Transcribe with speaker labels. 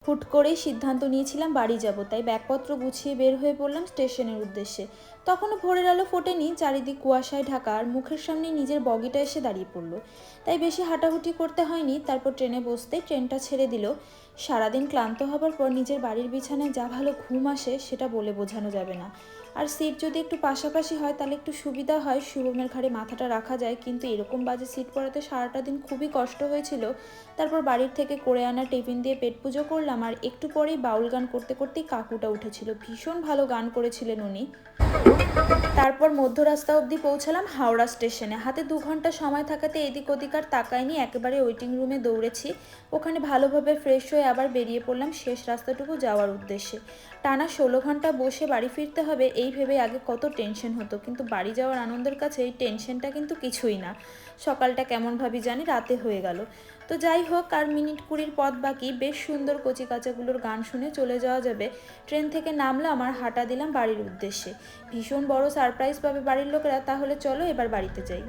Speaker 1: হুট করেই সিদ্ধান্ত নিয়েছিলাম বাড়ি যাব, তাই ব্যাগপত্র গুছিয়ে বের হয়ে পড়লাম স্টেশনের উদ্দেশ্যে। তখনও ভোরের আলো ফোটেনি, চারিদিক কুয়াশায় ঢাকা, আর মুখের সামনে নিজের বগিটা এসে দাঁড়িয়ে পড়লো। তাই বেশি হাঁটাহুটি করতে হয়নি। তারপর ট্রেনে বসতেই ট্রেনটা ছেড়ে দিল। সারাদিন ক্লান্ত হবার পর নিজের বাড়ির বিছানায় যা ভালো ঘুম আসে সেটা বলে বোঝানো যাবে না। আর সিট যদি একটু পাশাপাশি হয় তাহলে একটু সুবিধা হয়, শুভমের ঘাড়ে মাথাটা রাখা যায়, কিন্তু এরকম বাজে সিট পড়াতে সারাটা দিন খুবই কষ্ট হয়েছিল। তারপর বাড়ির থেকে করে আনা টিফিন দিয়ে পেট পুজো করলাম, আর একটু পরেই বাউল গান করতে করতেই কাকুটা উঠেছিল। ভীষণ ভালো গান করেছিলেন উনি। তারপর মধ্য রাস্তা অবধি পৌঁছালাম হাওড়া স্টেশনে। হাতে 2 ঘন্টা সময় থাকাতে এদিক ওদিক আর তাকাইনি, একেবারে ওয়েটিং রুমে দৌড়েছি। ওখানে ভালোভাবে ফ্রেশ হয়ে আবার বেরিয়ে পড়লাম শেষ রাস্তাটুকু যাওয়ার উদ্দেশ্যে। টানা 16 ঘন্টা বসে বাড়ি ফিরতে হবে এই ভেবে আগে কত টেনশন হতো, কিন্তু বাড়ি যাওয়ার আনন্দের কাছে এই টেনশনটা কিন্তু কিছুই না। সকালটা কেমন ভাবি জানি রাতে হয়ে গেল। তো যাই হোক, আর মিনিট 20 পথ বাকি। বেশ সুন্দর কচি কাচাগুলোর গান শুনে চলে যাওয়া যাবে। ট্রেন থেকে নামলাম আর হাঁটা দিলাম বাড়ির উদ্দেশ্যে। ভীষণ বড় সারপ্রাইজ পাবে বাড়ির লোকেরা, তাহলে চলো এবার বাড়িতে যাই।